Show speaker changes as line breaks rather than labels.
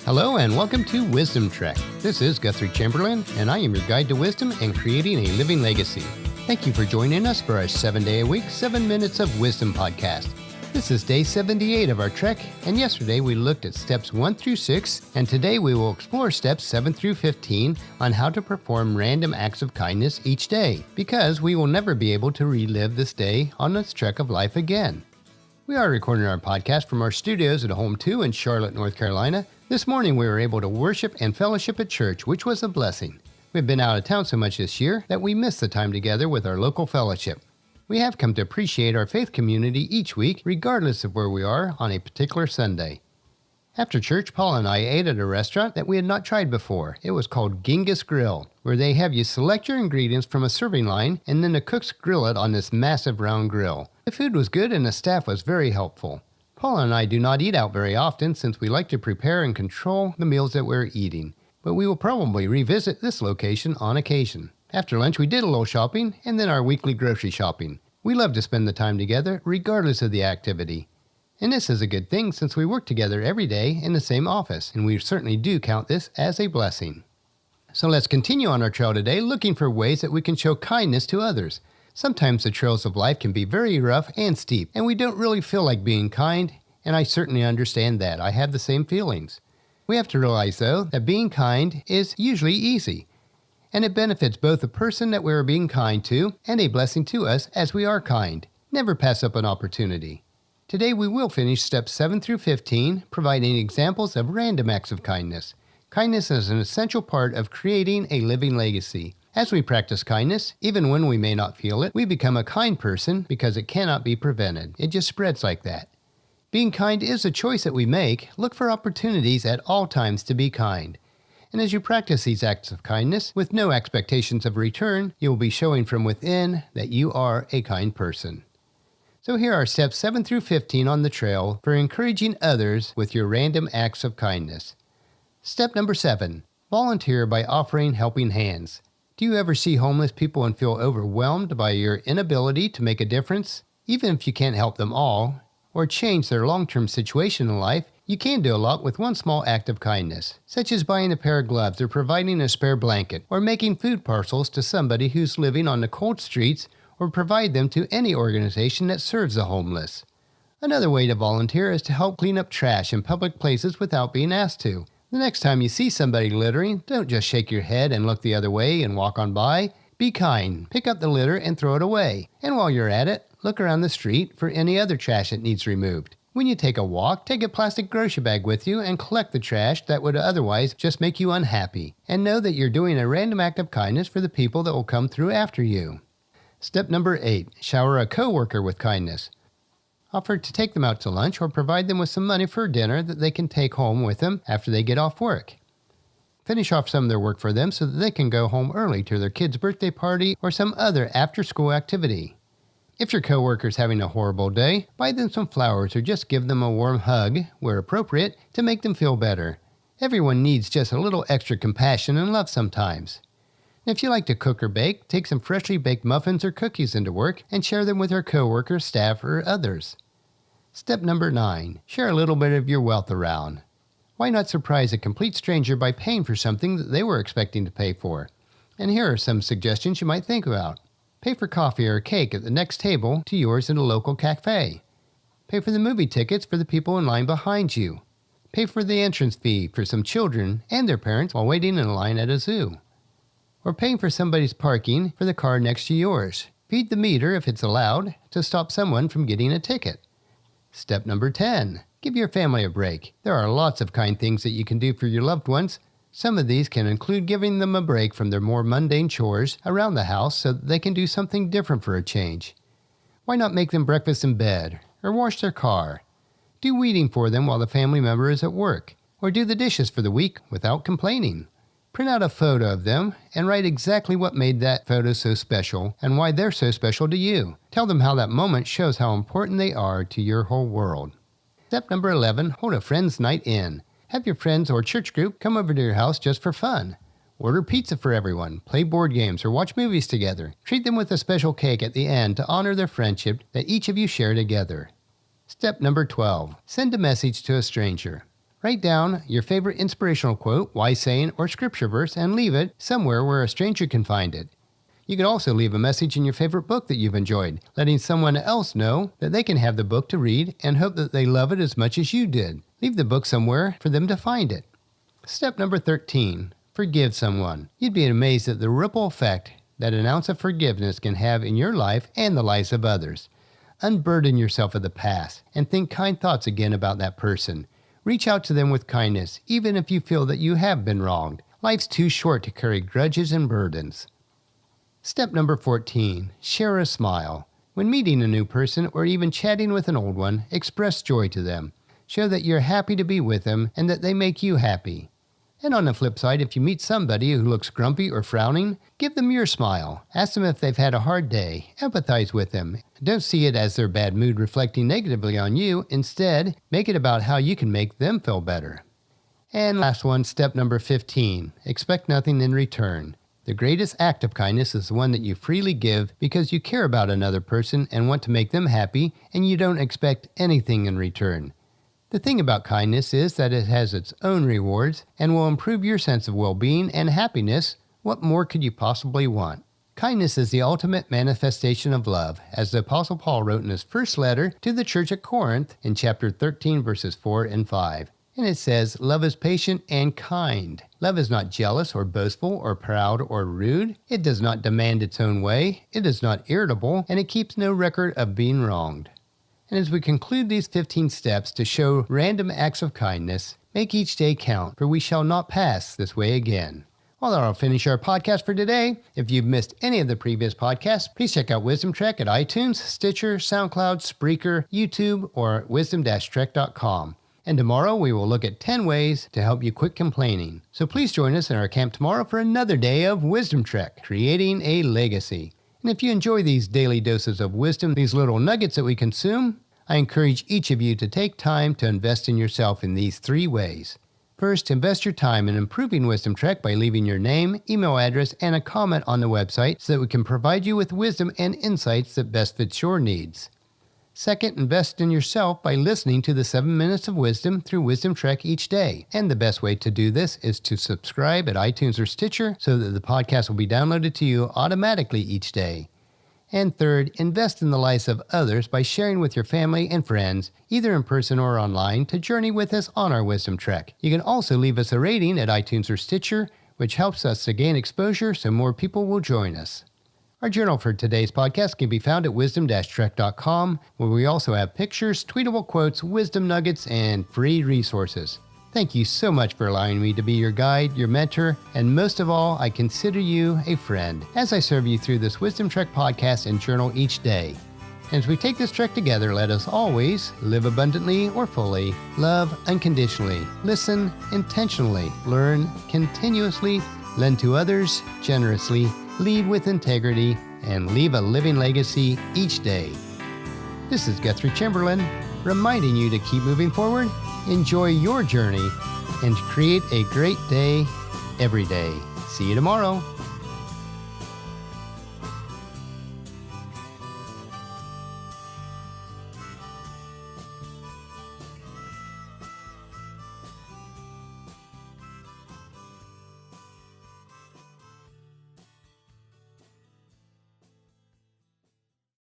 Hello and welcome to Wisdom Trek. This is Guthrie Chamberlain, and I am your guide to wisdom and creating a living legacy. Thank you for joining us for our 7-day-a-week, 7 Minutes of Wisdom podcast. This is day 78 of our trek, and yesterday we looked at steps 1 through 6, and today we will explore steps 7 through 15 on how to perform random acts of kindness each day, because we will never be able to relive this day on this trek of life again. We are recording our podcast from our studios at Home 2 in Charlotte, North Carolina. This morning we were able to worship and fellowship at church, which was a blessing. We've been out of town so much this year that we missed the time together with our local fellowship. We have come to appreciate our faith community each week, regardless of where we are on a particular Sunday. After church, Paul and I ate at a restaurant that we had not tried before. It was called Genghis Grill, where they have you select your ingredients from a serving line and then the cooks grill it on this massive round grill. The food was good and the staff was very helpful. Paul and I do not eat out very often since we like to prepare and control the meals that we're eating, but we will probably revisit this location on occasion. After lunch, we did a little shopping and then our weekly grocery shopping. We love to spend the time together regardless of the activity. And this is a good thing since we work together every day in the same office, and we certainly do count this as a blessing. So let's continue on our trail today looking for ways that we can show kindness to others. Sometimes the trails of life can be very rough and steep, and we don't really feel like being kind, and I certainly understand that. I have the same feelings. We have to realize, though, that being kind is usually easy, and it benefits both the person that we are being kind to and a blessing to us as we are kind. Never pass up an opportunity. Today we will finish steps 7 through 15, providing examples of random acts of kindness. Kindness is an essential part of creating a living legacy. As we practice kindness, even when we may not feel it, we become a kind person because it cannot be prevented. It just spreads like that. Being kind is a choice that we make. Look for opportunities at all times to be kind. And as you practice these acts of kindness with no expectations of return, you will be showing from within that you are a kind person. So here are steps 7 through 15 on the trail for encouraging others with your random acts of kindness. Step number 7, volunteer by offering helping hands. Do you ever see homeless people and feel overwhelmed by your inability to make a difference? Even if you can't help them all, or change their long-term situation in life, you can do a lot with one small act of kindness, such as buying a pair of gloves or providing a spare blanket, or making food parcels to somebody who's living on the cold streets, or provide them to any organization that serves the homeless. Another way to volunteer is to help clean up trash in public places without being asked to. The next time you see somebody littering, don't just shake your head and look the other way and walk on by. Be kind, pick up the litter and throw it away. And while you're at it, look around the street for any other trash that needs removed. When you take a walk, take a plastic grocery bag with you and collect the trash that would otherwise just make you unhappy. And know that you're doing a random act of kindness for the people that will come through after you. Step number 8, shower a coworker with kindness. Offer to take them out to lunch or provide them with some money for dinner that they can take home with them after they get off work. Finish off some of their work for them so that they can go home early to their kid's birthday party or some other after-school activity. If your coworker is having a horrible day, buy them some flowers or just give them a warm hug, where appropriate, to make them feel better. Everyone needs just a little extra compassion and love sometimes. If you like to cook or bake, take some freshly baked muffins or cookies into work and share them with your coworkers, staff, or others. Step number 9, share a little bit of your wealth around. Why not surprise a complete stranger by paying for something that they were expecting to pay for? And here are some suggestions you might think about. Pay for coffee or cake at the next table to yours in a local cafe. Pay for the movie tickets for the people in line behind you. Pay for the entrance fee for some children and their parents while waiting in line at a zoo. Or paying for somebody's parking for the car next to yours. Feed the meter if it's allowed to stop someone from getting a ticket. Step number 10, give your family a break. There are lots of kind things that you can do for your loved ones. Some of these can include giving them a break from their more mundane chores around the house so that they can do something different for a change. Why not make them breakfast in bed or wash their car? Do weeding for them while the family member is at work, or do the dishes for the week without complaining. Print out a photo of them and write exactly what made that photo so special and why they're so special to you. Tell them how that moment shows how important they are to your whole world. Step number 11, hold a friend's night in. Have your friends or church group come over to your house just for fun. Order pizza for everyone, play board games, or watch movies together. Treat them with a special cake at the end to honor their friendship that each of you share together. Step number 12, send a message to a stranger. Write down your favorite inspirational quote, wise saying, or scripture verse and leave it somewhere where a stranger can find it. You can also leave a message in your favorite book that you've enjoyed, letting someone else know that they can have the book to read and hope that they love it as much as you did. Leave the book somewhere for them to find it. Step number 13, forgive someone. You'd be amazed at the ripple effect that an ounce of forgiveness can have in your life and the lives of others. Unburden yourself of the past and think kind thoughts again about that person. Reach out to them with kindness, even if you feel that you have been wronged. Life's too short to carry grudges and burdens. Step number 14, share a smile. When meeting a new person or even chatting with an old one, express joy to them. Show that you're happy to be with them and that they make you happy. And on the flip side, if you meet somebody who looks grumpy or frowning, give them your smile. Ask them if they've had a hard day. Empathize with them. Don't see it as their bad mood reflecting negatively on you. Instead, make it about how you can make them feel better. And last one, step number 15, expect nothing in return. The greatest act of kindness is the one that you freely give because you care about another person and want to make them happy, and you don't expect anything in return. The thing about kindness is that it has its own rewards and will improve your sense of well-being and happiness. What more could you possibly want? Kindness is the ultimate manifestation of love, as the Apostle Paul wrote in his first letter to the church at Corinth in chapter 13, verses 4 and 5. And it says, love is patient and kind. Love is not jealous or boastful or proud or rude. It does not demand its own way. It is not irritable, and it keeps no record of being wronged. And as we conclude these 15 steps to show random acts of kindness, make each day count, for we shall not pass this way again. Well, that'll finish our podcast for today. If you've missed any of the previous podcasts, please check out Wisdom Trek at iTunes, Stitcher, SoundCloud, Spreaker, YouTube, or wisdom-trek.com. And tomorrow we will look at 10 ways to help you quit complaining. So please join us in our camp tomorrow for another day of Wisdom Trek, creating a legacy. And if you enjoy these daily doses of wisdom, these little nuggets that we consume, I encourage each of you to take time to invest in yourself in these 3 ways. First, invest your time in improving Wisdom Trek by leaving your name, email address, and a comment on the website so that we can provide you with wisdom and insights that best fits your needs. Second, invest in yourself by listening to the 7 Minutes of Wisdom through Wisdom Trek each day. And the best way to do this is to subscribe at iTunes or Stitcher so that the podcast will be downloaded to you automatically each day. And third, invest in the lives of others by sharing with your family and friends, either in person or online, to journey with us on our Wisdom Trek. You can also leave us a rating at iTunes or Stitcher, which helps us to gain exposure so more people will join us. Our journal for today's podcast can be found at wisdom-trek.com, where we also have pictures, tweetable quotes, wisdom nuggets, and free resources. Thank you so much for allowing me to be your guide, your mentor, and most of all, I consider you a friend as I serve you through this Wisdom Trek podcast and journal each day. And as we take this trek together, let us always live abundantly or fully, love unconditionally, listen intentionally, learn continuously, lend to others generously, lead with integrity, and leave a living legacy each day. This is Guthrie Chamberlain, reminding you to keep moving forward, enjoy your journey, and create a great day every day. See you tomorrow.